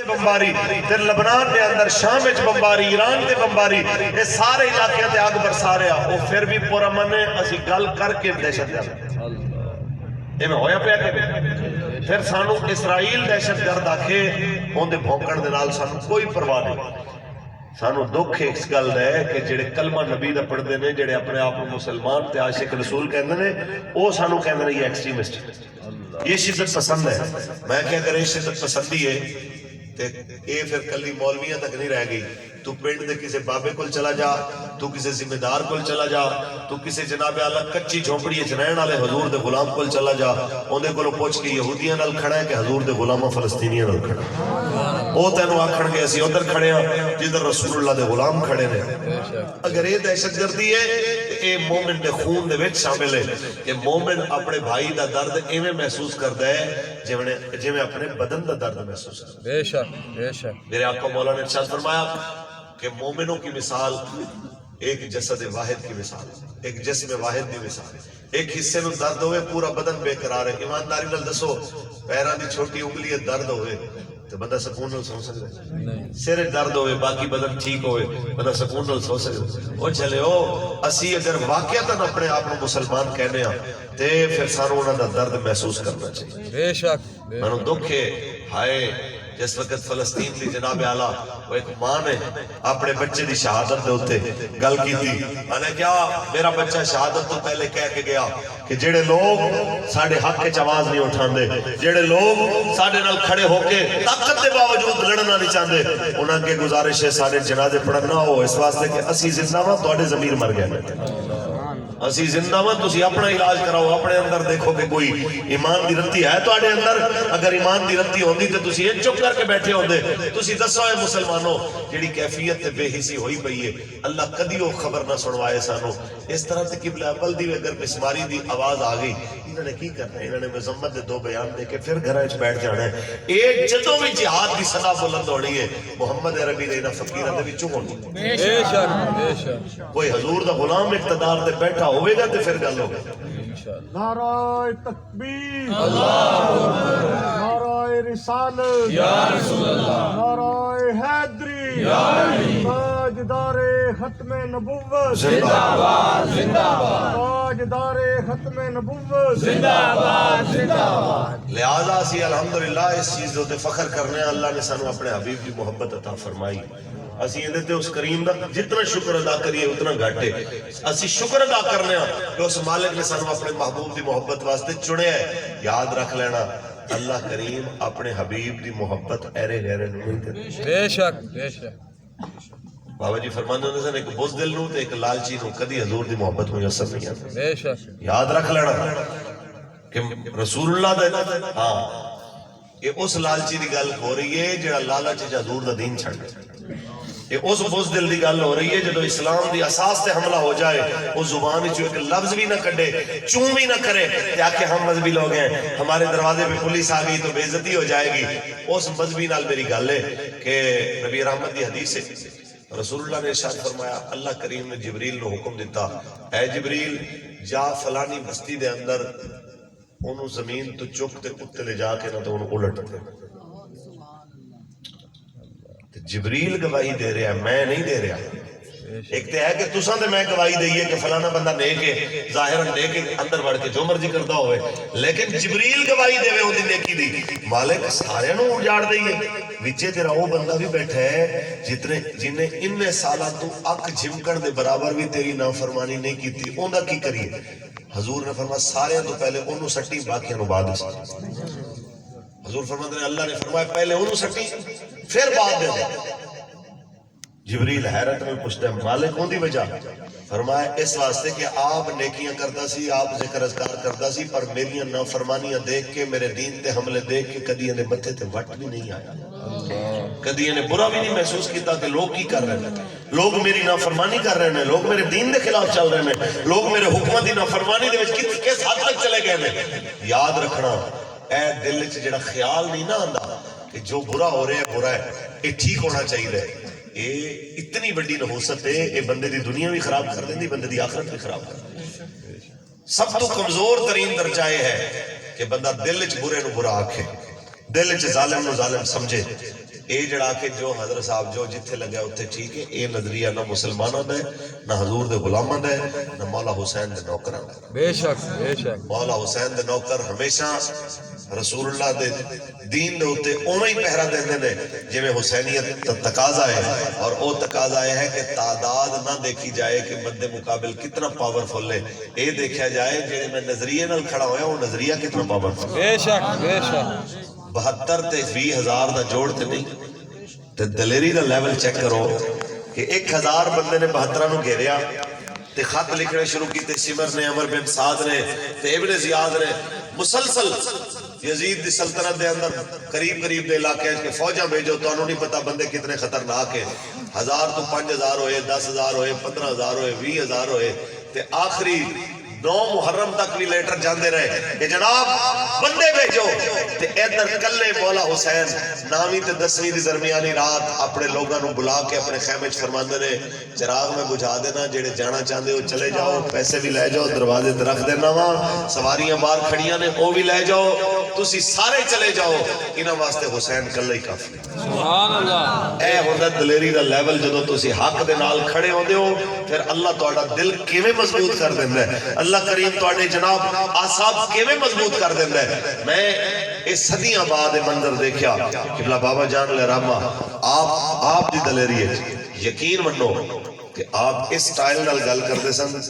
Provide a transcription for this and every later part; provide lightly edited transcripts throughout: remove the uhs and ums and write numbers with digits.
بمباری تے لبنان دے اندر شام وچ بمباری ایران دے بمباری اے سارے علاقے تے اگ برسا رہا او پھر بھی پرامن ہے اسی گل کر کے دہشت گرد اے میں ہویا پیا کہ پھر سانو اسرائیل دہشت گرد آکھے اون دے بھونکن دے نال سانو کوئی پرواہ نہیں سانو دکھ اس گل ہے کہ جڑے کلمہ نبی دا پڑھتے ہیں جڑے اپنے آپ مسلمان تے عاشق رسول کہندے نے او سانو کہندے نے یہ ایکسٹریمسٹ یہ شدت پسند ہے میں کہ اگر یہ شدت پسندی ہے تے اے پھر کلی مولویاں تک نہیں رہ گئی تو پنڈ دے کسی بابے کول چلا جا تو کسی ذمہ دار کول چلا جا تو کسی جناب اعلیٰ کچی جھونپڑی وچ رہن والے حضور دے غلام کول چلا جا اوندے کولوں پوچھ کے یہودیاں نال کھڑا ہے کہ حضور دے غلاماں فلسطینیاں نال کھڑا او تینوں آکھن گے اسی ادھر کھڑے ہاں جدھر رسول اللہ دے غلام کھڑے نے اگر یہ دہشت گردی ہے اے مومن دے خون دے وچ شامل ہے کہ مومن اپنے بھائی دا درد ایویں محسوس کردا ہے جویں اپنے بدن دا درد محسوس کردا ہے بے شک بے شک میرے آقا مولا نے ارشاد فرمایا کہ مومنوں کی مثال ایک جسد واحد کی مثال ایک جسم واحد کی مثال ایک حصے نو درد ہوئے پورا بدن بے قرار ہے ایمانداری نال دسو پیراں دی چھوٹی انگلی درد ہوئے تو بندہ سکون نال سو سکتا ہے سر درد ہوئے باقی بدن ٹھیک ہوئے بندہ سکون نال سو سکتا ہے او چلے او اسی اگر واقعتاً اپنے آپ کو مسلمان کہنے ہاں تے پھر سانو انہاں دا درد محسوس کرنا چاہیے بے شک مانو دکھ ہے ہائے جس وقت فلسطین دی جناب اعلیٰ وہ ایک ماں نے اپنے بچے دی شہادت دے ہوتے گل کی تھی میں نے کیا میرا بچہ شہادت تو پہلے کہہ کے گیا کہ جڑے لوگ ساڑھے حق کے آواز نہیں اٹھان دے جڑے لوگ ساڑھے نال کھڑے ہو کے طاقت دے باوجود لڑنا نہیں چاہتے انہاں کے گزارش ہے ساڑھے جنازے پڑھنا ہو اس واسطے کہ اسی زندہ ہاں تواڈے ضمیر مر گئے اسی زندہ ہاں تسی اپنا علاج کراؤ اپنے اندر دیکھو کہ کوئی ایمان دی رتی ہے تواڈے اندر اگر ایمان دی رتی ہوندی تے تسی یہ چپ کر کے بیٹھے ہوندے تسی دسو اے مسلمانوں جڑی کیفیت تے بے حسی ہوئی پئی ہے اللہ کدی وہ خبر نہ سنوائے سانو اس طرح تے قبلہ اول دی اگر مسماری دی آواز آ گئی انہوں نے کی کرنا ہے انہوں نے مذمت دے دو بیان دے کے پھر گھراں وچ بیٹھ جانا ہے ایک جدوں بھی جہاد دی صدا بلند ہونی ہے محمد عربی دے انہاں فقیراں دے وچوں ہونی بے شک کوئی حضور دا غلام اقتدار تے بیٹھا ہوئے گا تے پھر گل ہوگی نعرہ تکبیر اللہ اکبر نعرہ رسالت یا رسول اللہ نعرہ حیدری یا علی تاجدار ختم نبوت زندہ باد زندہ باد تاجدار ختم نبوت زندہ باد زندہ باد لہذا اسی الحمدللہ اس چیز دے فخر کرنے ہیں اللہ نے سانو اپنے حبیب کی محبت عطا فرمائی اسی اندھتے اس کریم دا جتنا شکر ادا کریے اتنا گھٹے اسی شکر ادا کرنے ہیں کہ اس مالک نے سانو اپنے محبوب دی محبت واسطے چنے ہے یاد رکھ لینا اللہ کریم اپنے حبیب دی محبت ایرے غیرے نہیں کرتے بے شک بے شک بابا جی فرماندے ہوندے سن ایک بزدل نو تے ایک لالچی نو کدی حضور دی محبت میسر نہیں آتی بے شک یاد رکھ لینا کہ رسول اللہ دے ہاں یہ اس لالچی دی گل ہو رہی ہے جڑا لالچ حضور دا دین چھڑ گیا یہ اس بزدل دی گل ہو رہی ہے جدو اسلام دی اساس تے حملہ ہو جائے وہ زبان جو ایک لفظ بھی نہ کڈے چون بھی نہ کرے تاکہ ہم مذہبی لوگ ہیں ہمارے دروازے پہ پولیس آ گئی تو بے عزتی ہو جائے گی اس مذہبی نال میری گل ہے کہ نبی رحمت دی حدیث ہے رسول اللہ نے ارشاد فرمایا اللہ کریم نے جبریل کو حکم دیتا اے جبریل جا فلانی بستی دے اندر انہوں زمین تو چک تے کتے لے جا کے نہ تو انہوں الٹ دے جبریل گواہی دے رہا ہے میں نہیں دے رہا ایک تے ہے کہ تساں تے میں گواہی دئیے کہ فلانا بندہ نیک ہے ظاہراً نیک ہے اندر بڑھ کے جو مرضی کرتا ہوئے لیکن جبریل گواہی دے ہوئے ہوندی نیکی دی مالک سارے نو اجاڑ دئیے وچے تیرا وہ بندہ بھی بیٹھا ہے جنہیں ان سالہ تو اک جھمکڑ دے برابر بھی تیری نافرمانی نہیں کی تھی اوندا کی کریے حضور نے فرمایا سارے تو پہلے انہوں سٹی باقیاں نو بعد حضور فرماتے ہیں اللہ نے فرمایا پہلے انہوں سٹی پھر بعد دے دے جبریل حیرت میں پوچھتا ہے مالک کون دی وجہ فرمایا اس واسطے کہ آپ نیکیاں کرتا سی آپ ذکر اذکار کرتا سی پر میریاں نافرمانیاں دیکھ کے میرے دین تے حملے دیکھ کے کدی انہیں متھے تے وٹ بھی نہیں آیا کدی انہیں برا بھی نہیں محسوس کیتا کہ لوگ کی کر رہے ہیں لوگ میری نافرمانی کر رہے ہیں لوگ میرے دین دے خلاف چل رہے ہیں لوگ میرے حکمت دی نافرمانی دے وچ کس حد تک چلے گئے ہیں یاد رکھنا اے دل وچ جڑا خیال نہیں نہ آندا کہ جو برا ہو رہا ہے برا ہے یہ ٹھیک ہونا چاہیے یہ اتنی بڑی نحوست ہے یہ بندے دی دنیا بھی خراب کر دیں بندے دی آخرت بھی خراب کر دیں سب تو کمزور ترین درجہ ہے کہ بندہ دل وچ برے نو برا آکھے دل وچ ظالم نو ظالم سمجھے یہ جڑا کہ جو حضرت صاحب جو جتھے لگا اتنے ٹھیک ہے، یہ نظریہ نہ مسلمانوں دا ہے، نہ حضور دے غلاماں دا ہے، نہ مولا حسین دے نوکراں دا ہے۔ بے شک بے شک مولا حسین دے نوکر ہمیشہ رسول اللہ دے دین دے اوتے اوویں ہی پہرا دیندے نے جویں حسینیت تقاضا ہے، اور او تقاضا یہ ہے کہ تعداد نہ دیکھی جائے کہ مد مقابل کتنا پاورفل ہے، یہ دیکھا جائے جڑے میں نظریے نال کھڑا ہویا وہ نظریہ کتنا پاورفل ہے۔ بے شک بے شک 72 تے 20,000 دا جوڑ تے نہیں، تے دلیری دا لیول چیک کرو کہ 1000 بندے نے 72 نو گھیریا تے خط لکھنے شروع کیتے، سمر نے، عمر بن سعد نے تے ابن زیاد نے، مسلسل یزید دی سلطنت دے اندر قریب دے علاقے کے فوجاں بھیجو، تو انہوں نہیں پتا بندے کتنے خطرناک ہیں، 1000 تو 5000 ہوئے، 10,000 ہوئے، 15,000 ہوئے، 20,000 ہوئے، تے آخری 9 محرم تک بھی لیٹر جاندے رہے کہ جناب بندے بھیجو، تے ادھر کلے مولا حسین 9ویں تے 10ویں دی درمیانی رات اپنے لوگاں نو بلا کے اپنے خیمے چ فرماندے نے چراغ میں بجھا دینا، جڑے جانا چاہندے ہو چلے جاؤ، پیسے بھی لے جاؤ، دروازے تے رکھ دینا وا، سواریاں باہر کھڑیاں نے او بھی لے جاؤ، تسی سارے چلے جاؤ، انہاں واسطے حسین کلے ہی کافی۔ سبحان اللہ۔ اے ہوندا دلیری دا لیول، جدوں تسی حق دے نال کھڑے ہوندے ہو پھر اللہ تہاڈا دل کیویں مضبوط کر دیندا ہے، اللہ کریم تہاڈے جناب اعصاب کیویں مضبوط کر دیندا ہے۔ میں اس صدیاں بعد منظر دیکھیا، قبلہ بابا جان علیہ رحمہ آپ دی دلیری ہے، یقین منو کہ آپ اس سٹائل نال گل کردے سن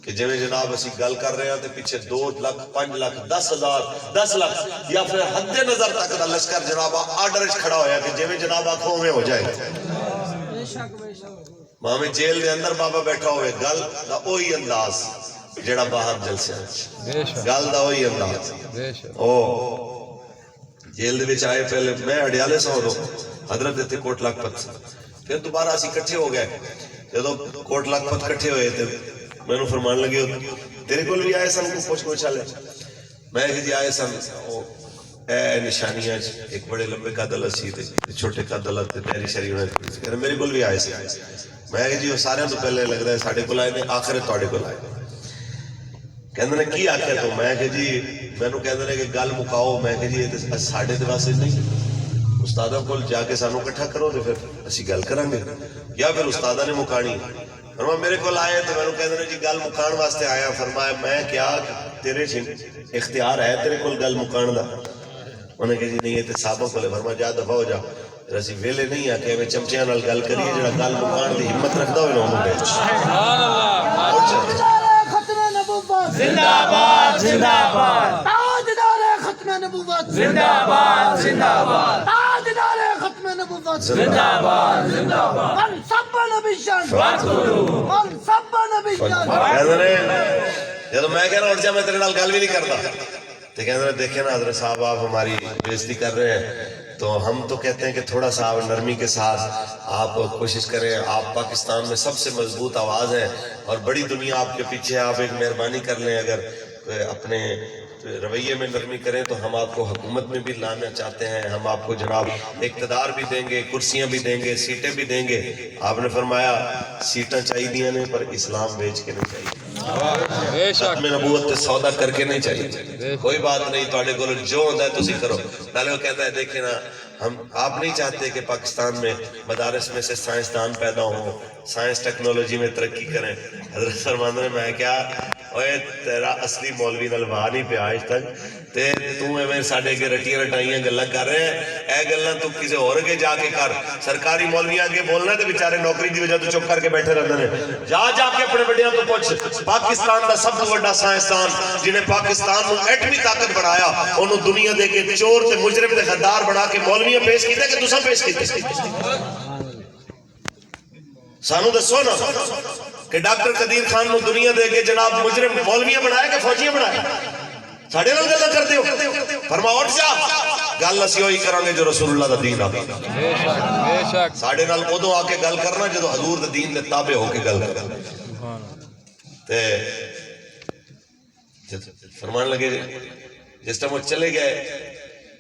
کہ جویں جناب اسی گل کر رہے ہیں تے پیچھے 2 لاکھ 5 لاکھ 10,000 10 لاکھ یا پھر حد نظر تک دا لشکر جناب آرڈر وچ کھڑا ہویا کہ جویں جناب آکھو اوویں ہو جائے۔ ماں جیل دے اندر بابا بیٹھا ہوئے، گل دا اوہی انداز جڑا باہر جلسے گل دا وہی انداز۔ او جیل دے وچ آئے، پہلے میں اڈیالے سا ہوں، حضرت اتنے کوٹ لاکھپت سے، پھر دوبارہ اسی کٹھے ہو گئے، جدو کوٹ لاکھپت کٹھے ہوئے تھے میں نے فرمان لگے تیرے کول بھی آئے سن کو پوچھ لے، میں کہ جی آئے سن اے نشانیاں ایک بڑے لمبے قدل سی تے چھوٹے قدل تے پیری شری ہونے میرے کول بھی آئے سی، میں کہ جی وہ سارے تو پہلے لگ رہا ہے ساڈے کول آئے نے، آخر تواڈے کول آئے کہندے نے کی آکھیا تو میں کہ جی مینوں کہندے نے کہ گل مکاؤ، میں کہ جی ساڈے تے واسطے نہیں، استاداں کول جا کے سانوں اکٹھا کرو تے پھر اسی گل کران گے، یا پھر استاداں نے مکانی۔ فرمایا میرے کول آئے تو مینوں کہندے نے جی گل مکان واسطے آیا، فرمایا میں کیا تیرے اختیار ہے تیرے کول گل مکان دا؟ انہوں نے کہا جی نہیں یہ تے صحابہ کولے، فرمایا جا دفع ہو جا، پھر اسی ویلے نہیں آ کے میں چمچیاں نال گل کریے، جڑا گل مکان دی ہمت رکھدا ہوئے انہوں نے سبحان اللہ۔ زندہ باد زندہ باد، تاجدار ختم نبوت زندہ باد زندہ باد، تاجدار ختم نبوت زندہ باد زندہ باد، من سب نبی شان من سب نبی شان۔ کہندے نے جدوں میں کہنا اٹھ جا میں تیرے نال گل بھی نہیں کردا، تو کہندے نے دیکھیں نا حضرت صاحب آپ ہماری بےزتی کر رہے ہیں، تو ہم تو کہتے ہیں کہ تھوڑا سا نرمی کے ساتھ آپ کوشش کریں، آپ پاکستان میں سب سے مضبوط آواز ہیں اور بڑی دنیا آپ کے پیچھے ہے، آپ ایک مہربانی کر لیں، اگر اپنے رویے میں نرمی کریں تو ہم آپ کو حکومت میں بھی لانا چاہتے ہیں، ہم آپ کو جناب اقتدار بھی دیں گے، کرسیاں بھی دیں گے، سیٹیں بھی دیں گے۔ آپ نے فرمایا سیٹاں چاہیے دیاں نے پر اسلام بیچ کے نہیں چاہیے، ختم نبوت تے سودا کر کے نہیں چاہیے، کوئی بات نہیں تواڈے کول جو ہوندا ہے تسی کرو۔ نالے وہ کہتا ہے دیکھیں نا ہم آپ نہیں چاہتے کہ پاکستان میں مدارس میں سے سائنسدان پیدا ہوں، سائنس ٹیکنالوجی میں ترقی کریں۔ حضرت فرماندے نے میں کیا اوے تیرا اصلی مولوی نال واہ نہیں پیا آج تک، تے تو ایویں ساڈے اگے رٹیاں رٹائیاں گلاں کر رہے ہیں، اے گلاں تو کسے ہور اگے جا کے کر، سرکاری مولویاں اگے بولنا تے بیچارے نوکری دی وجہ تو چپ کر کے بیٹھے رہندے نے، جا کے اپنے بڑیاں تو پوچھ پاکستان دا سب تو بڑا سائنسدان جنہیں پاکستان نو ایٹمی طاقت بنایا، انہوں دنیا دے کے چور تے مجرم تے غدار بنا کے مولویاں پیش کیتے کہ تساں پیش کیتے؟ سانو دسو نا کہ ڈاکٹر قدیر خان نو دنیا دے کے جناب مجرم مولویاں بنایا کہ فوجیاں بنایا؟ ساڈے نال گلاں کردے ہو؟ فرمایا اٹھ جا، گل اسی وہی کران گے جو رسول اللہ دا دین آ، بے شک بے شک۔ ساڈے نال ادوں آ کے گل کرنا جدوں حضور دے دین دے تابع ہو کے گل کرنا۔ تے فرمان لگے جس ٹائم وہ چلے گئے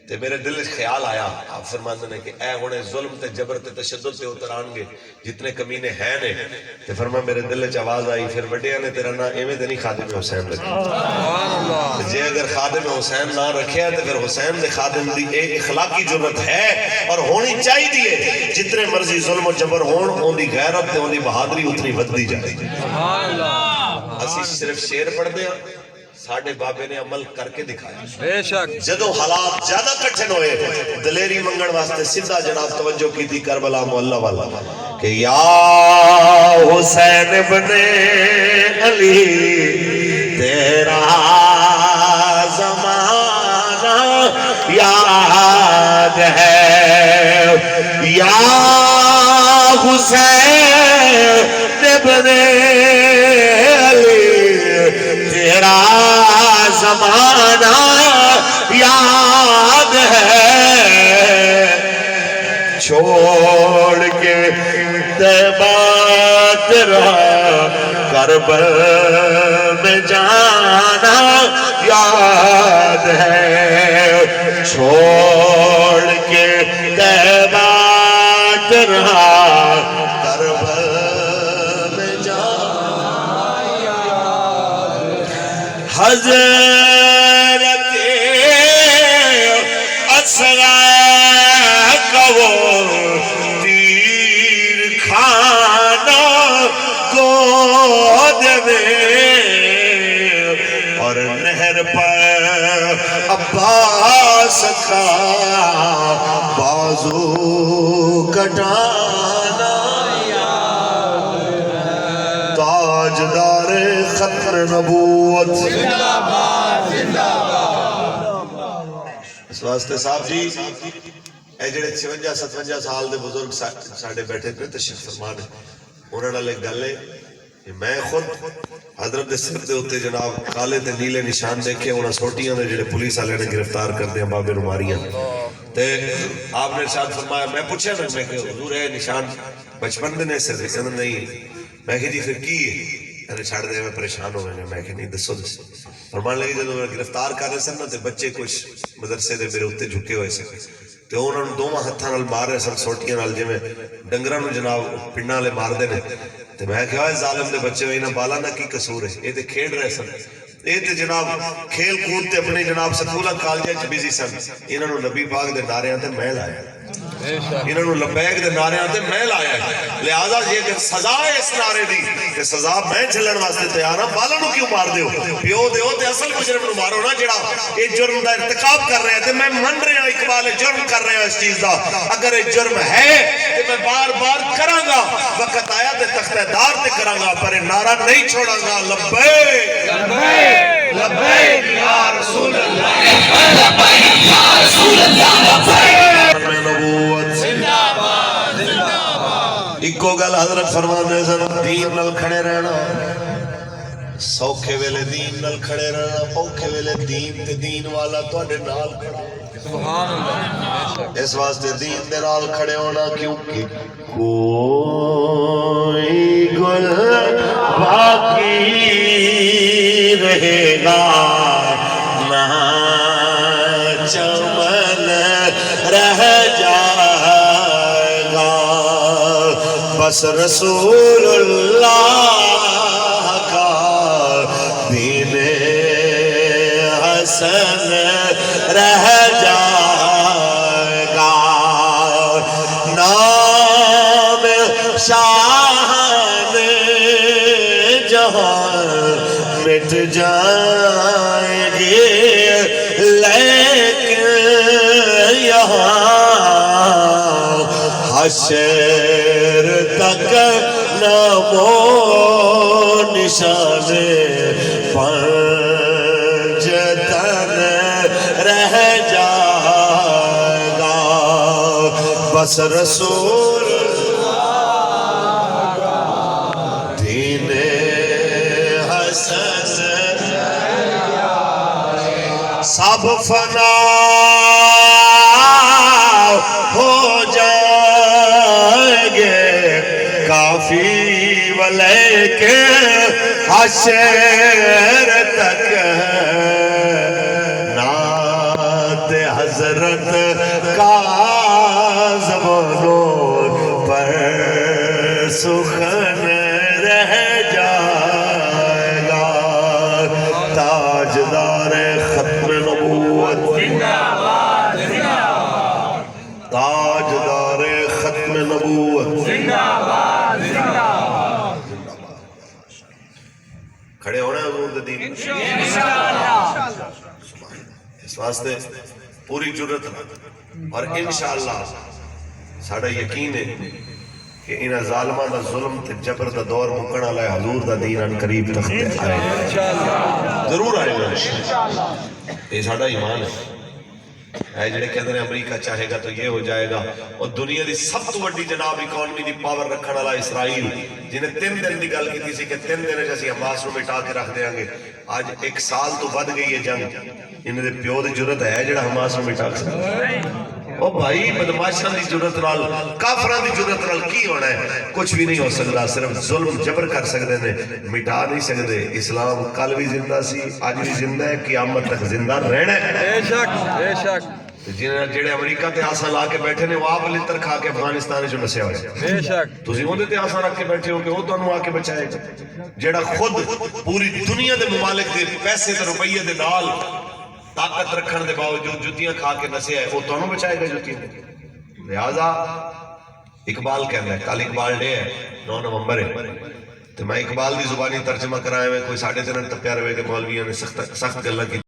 تے میرے دل وچ خیال آیا آپ فرماندے نے کہ اے ہونے ظلم تے جبر تے تشدد تے اتران گے جتنے کمینے ہیں نے تے فرما میرے دل وچ آواز آئی پھر وڈیاں نے تیرا نام ایویں تے نہیں خادم حسین رکھیا سبحان اللہ جے اگر خادم حسین نہ رکھیا تے پھر حسین دے خادم دی ایک اخلاقی جرت ہے اور ہونی چاہیے جتنے مرضی ظلم و جبر ہون اون دی غیرت تے اون دی بہادری اتنی ودی جائے سبحان اللہ اسی صرف شعر پڑھ دے ساڑھے بابے نے عمل کر کے دکھایا بے شک جدو حالات زیادہ کٹھن ہوئے دلیری منگن واسطے سیدھا جناب توجہ کی تھی کربلا معلہ والا کہ یا حسین ابن علی تیرا زمانہ یاد ہے یا حسین ابن علی تیرا زمانہ یاد ہے چھوڑ کے طیبہ تیرا کربل میں جانا یاد ہے چھوڑ کے طیبہ تیرا کربل میں جانا حضرت اسرا کا وہ تیر کھانا گود میں اور نہر پر عباس کا بازو کٹانا تاجدار ختم نبوت اس واسطے صاحب جی اے جڑے 56-57 سال دے بزرگ ساڑھے بیٹھے پہ تشریف فرما نے انہوں نے ایک گل ہے کہ میں خود حضرت دے سر دے ہوتے جناب کالے تے نیلے نشان دیکھے انہوں سوٹیاں نے جڑے پولیس والے نے گرفتار کر دیا بابے نماریاں تے آپ نے ارشاد فرمایا میں پوچھا میں کہ حضور ہے نشان بچپن دے نے سر دے کہنے نہیں میں کہ جی پھر کی ہے ارے چھاڑ دے میں پریشان ہو گئے میں کہ نہیں دسو فرمان لگی جب میں گرفتار کر رہے سن نا تے بچے کچھ مدرسے دے میرے اتنے جھکے ہوئے سے تے انہوں نے دوواں ہتھاں نال مار رہے سن سوٹیاں نال جویں ڈنگراں نوں جناب پنڈاں والے مار دے نے تے میں کہ اوئے ظالم دے بچے انہاں بالا نہ کی قصور ہے یہ تے کھیڈ رہے سن یہ تے جناب کھیل کود تے اپنے جناب سکولاں کالجاں وچ بزی سن انہاں نوں نبی پاک دے نعریاں تے محل آیا انہوں نے لبیک دے نعرے آتے میں لایا ہے لہذا یہ کہ سزا ہے اس نعرے دی کہ سزا میں جھلن واسطے تیار ہاں بالا نو کیوں مار دیو پیو دیو تے اصل مجرم نو مارو نا جڑا یہ جرم دا ارتکاب کر رہے ہیں تے میں من رہا ہوں اقبال جرم کر رہے ہیں اس چیز دا اگر یہ جرم ہے تے میں بار بار کراں گا وقت آیا تے تختہ دار تے کراں گا پر نعرہ نہیں چھوڑاں گا لبیک لبیک لبیک یا رسول اللہ لبیک یا رسول اللہ لبیک اکو گل حضرت فرماندے سن دین نال کھڑے رہنا سوکھے ویلے دین نال کھڑے رہنا اوکھے ویلے دین تے دین والا تواڈے نال کھڑا سبحان اللہ اس واسطے دین دے نال کھڑے ہونا کیونکہ کوئی گل باقی رہے گا نہ چمن رہ جائے گا بس رسول اللہ کا دین حسن رہ جائے گا نام شاہان جہاں مٹ جائیں گے لیکن یہاں حشر تک نام و نشان پنجتن رہ جائے گا بس رسول دین حسن سب فنا ہو جائیں گے کافی ولیکن حشر تک نعت حضرت پر سخن رہ جائے گا تاجدار ختم نبوت تاجدار ختم نبوت کھڑے ہونا ہے حضور دین اس واسطے پوری جرت اور انشاءاللہ ساڑھا یقین ہے کہ انہا ظالمہ دا ظلم تے جبر دا دور مکن والا ہے حضور دا دین ان قریب تختے آئے ضرور آئے گا انشاءاللہ یہ ساڑھا ایمان ہے اے جڑے کہتے ہیں امریکہ چاہے گا تو یہ ہو جائے گا اور دنیا دی سب تو بڑی جناب اکانومی دی پاور رکھنے والا اسرائیل جنہیں 3 دن دی گل کی تھی کہ 3 دن جیسے حماس کو مٹا کے رکھ دیں گے آج 1 سال تو ود گئی ہے جنگ انہیں دے پیو دی جرت ہے جڑا حماس کو مٹا کے او بھائی بدماشاں دی جرت نال کافراں دی جرت نال کی ہونا ہے کچھ بھی نہیں ہو سکتا صرف ظلم جبر کر سکتے ہیں مٹا نہیں سکتے اسلام کل بھی زندہ سی آج بھی زندہ ہے قیامت تک زندہ رہنا ہے بے شک بے شک جڑے امریکہ تے آسان لا کے بیٹھے نے وہ آپ لتر کھا کے افغانستان جو نسے ہوئے بے شک تسی وہ تے آسان رکھ کے بیٹھے ہو کہ وہ تانوں آ کے بچائے گا جڑا خود پوری دنیا دے ممالک دے پیسے تے روپیے دے نال طاقت رکھن دے باوجود جتیاں کھا کے نسے ہے وہ تانوں بچائے گا جتیاں لہذا اقبال کہنا ہے کل اقبال ڈے ہے 9 نومبر ہے تو میں اقبال دی زبانی ترجمہ کرائے میں کوئی 3.5 تپیا رہے کہ مولویوں نے سخت گلاں کی